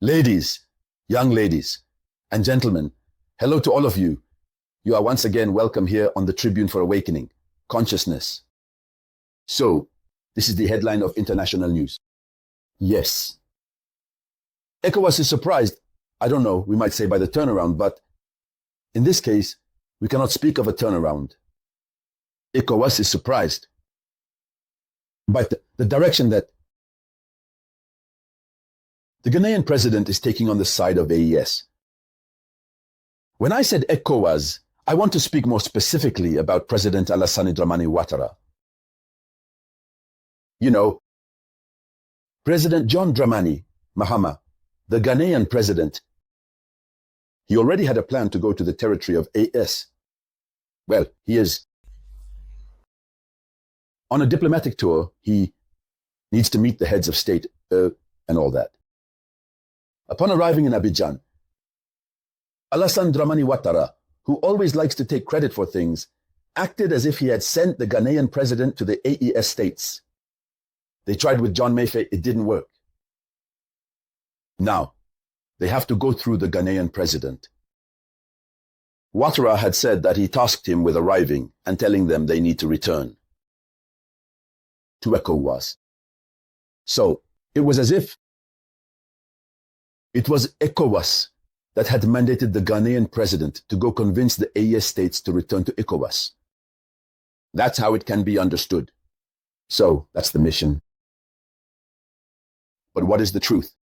Ladies, young ladies, and gentlemen, hello to all of you. You are once again welcome here on the Tribune for Awakening, Consciousness. So, this is the headline of international news. Yes. ECOWAS is surprised, I don't know, we might say by the turnaround, but in this case, we cannot speak of a turnaround. ECOWAS is surprised by the direction that the Ghanaian president is taking on the side of AES. When I said ECOWAS, I want to speak more specifically about President Alassane Dramane Ouattara. You know, President John Dramani Mahama, the Ghanaian president, he already had a plan to go to the territory of AES. Well, he is on a diplomatic tour. He needs to meet the heads of state and all that. Upon arriving in Abidjan, Alassane Dramane Ouattara, who always likes to take credit for things, acted as if he had sent the Ghanaian president to the AES states. They tried with John Mayfair, it didn't work. Now, they have to go through the Ghanaian president. Ouattara had said that he tasked him with arriving and telling them they need to return to ECOWAS. So, it was as if it was ECOWAS that had mandated the Ghanaian president to go convince the AES states to return to ECOWAS. That's how it can be understood. So, that's the mission. But what is the truth?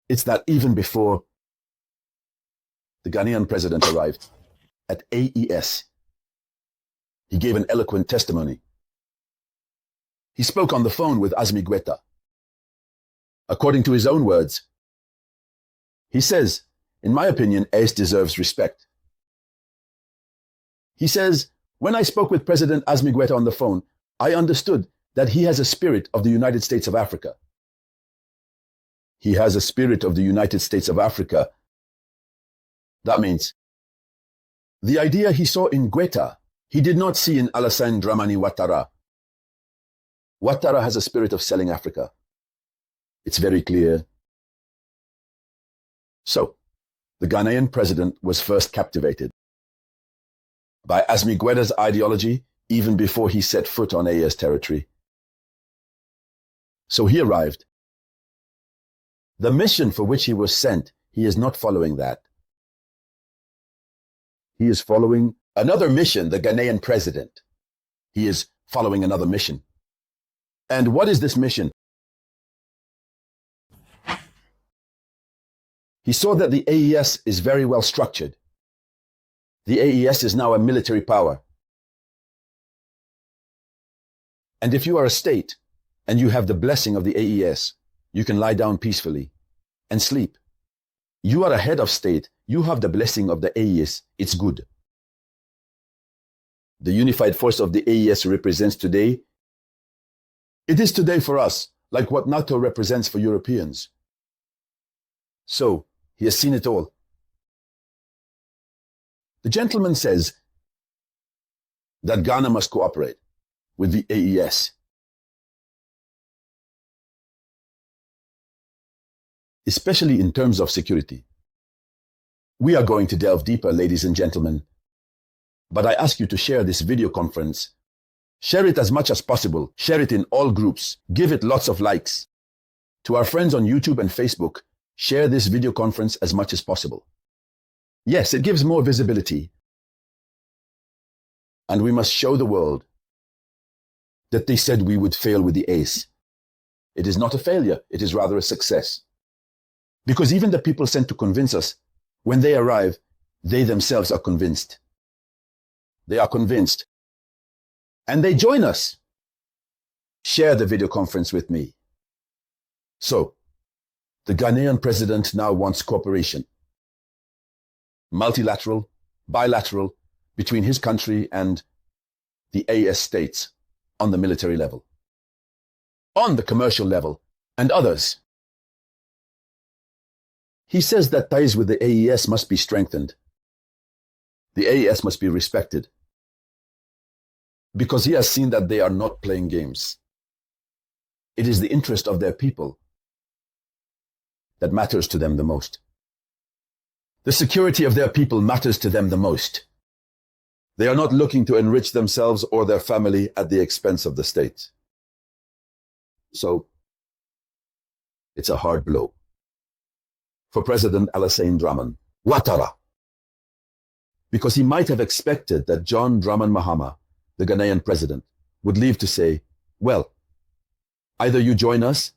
It's that even before the Ghanaian president arrived at AES, he gave an eloquent testimony. He spoke on the phone with Assimigoita. According to his own words, he says, in my opinion, AES deserves respect. He says, when I spoke with President Assimigoita on the phone, I understood that he has a spirit of the United States of Africa. He has a spirit of the United States of Africa. That means the idea he saw in Guetta, he did not see in Alassane Dramane Ouattara. Ouattara has a spirit of selling Africa. It's very clear. So, the Ghanaian president was first captivated by Assimigoita's ideology even before he set foot on AES territory. So he arrived. The mission for which he was sent, he is not following that. He is following another mission, the Ghanaian president. He is following another mission. And what is this mission? He saw that the AES is very well structured. The AES is now a military power. And if you are a state and you have the blessing of the AES, you can lie down peacefully and sleep. You are a head of state. You have the blessing of the AES. It's good. The unified force of the AES represents today. It is today for us, like what NATO represents for Europeans. So, he has seen it all. The gentleman says that Ghana must cooperate with the AES, especially in terms of security. We are going to delve deeper, ladies and gentlemen, but I ask you to share this video conference. Share it as much as possible. Share it in all groups. Give it lots of likes. To our friends on YouTube and Facebook, share this video conference as much as possible. Yes, it gives more visibility. And we must show the world that they said we would fail with the ACE. It is not a failure, it is rather a success. Because even the people sent to convince us, when they arrive, they themselves are convinced. They are convinced. And they join us. Share the video conference with me. So, the Ghanaian president now wants cooperation. Multilateral, bilateral, between his country and the AES states on the military level, on the commercial level, and others. He says that ties with the AES must be strengthened. The AES must be respected, because he has seen that they are not playing games. It is the interest of their people that matters to them the most. The security of their people matters to them the most. They are not looking to enrich themselves or their family at the expense of the state. So, it's a hard blow for President Alassane Ouattara, because he might have expected that John Dramani Mahama, the Ghanaian president, would leave to say, well, either you join us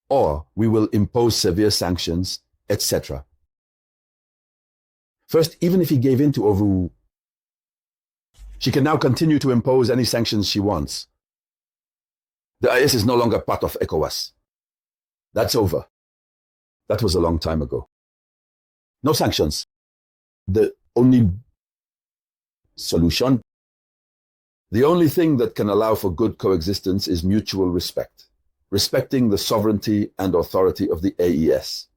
or we will impose severe sanctions, etc. First, even if he gave in to Oru, she can now continue to impose any sanctions she wants. The AES is no longer part of ECOWAS. That's over. That was a long time ago. No sanctions. The only solution, the only thing that can allow for good coexistence is mutual respect, respecting the sovereignty and authority of the AES,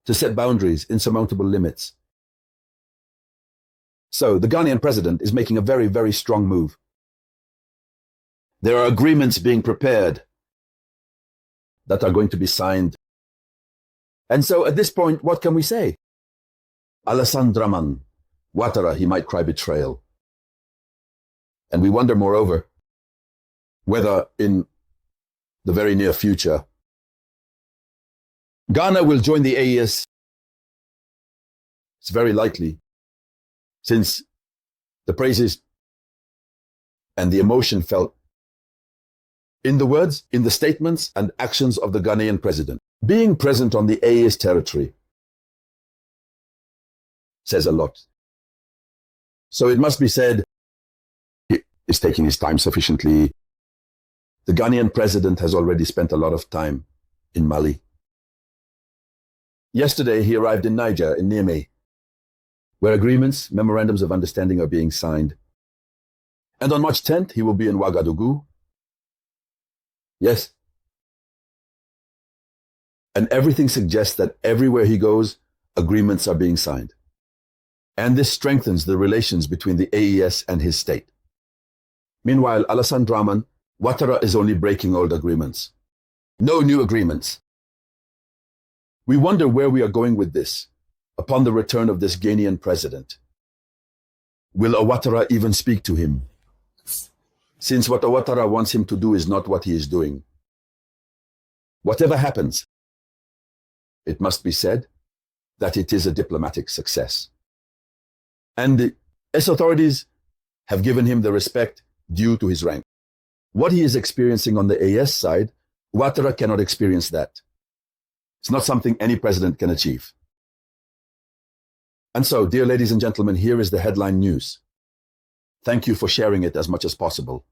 to set boundaries, insurmountable limits. So the Ghanaian president is making a very, very strong move. There are agreements being prepared that are going to be signed. And so at this point, what can we say? Alassane Dramani Ouattara, he might cry betrayal. And we wonder, moreover, whether in the very near future, Ghana will join the AES. It's very likely, since the praises and the emotion felt in the words, in the statements and actions of the Ghanaian president. Being present on the AES territory says a lot. So it must be said, he is taking his time sufficiently. The Ghanaian president has already spent a lot of time in Mali. Yesterday, he arrived in Niger, in Niamey, where agreements, memorandums of understanding are being signed. And on March 10th, he will be in Ouagadougou. Yes. And everything suggests that everywhere he goes, agreements are being signed. And this strengthens the relations between the AES and his state. Meanwhile, Alassane Dramani Ouattara is only breaking old agreements. No new agreements. We wonder where we are going with this upon the return of this Ghanian president. Will Ouattara even speak to him? Since what Ouattara wants him to do is not what he is doing. Whatever happens, it must be said that it is a diplomatic success. And the AES authorities have given him the respect due to his rank. What he is experiencing on the AES side, Ouattara cannot experience that. It's not something any president can achieve. And so, dear ladies and gentlemen, here is the headline news. Thank you for sharing it as much as possible.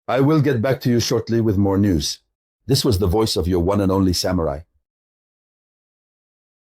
I will get back to you shortly with more news. This was the voice of your one and only Samurai.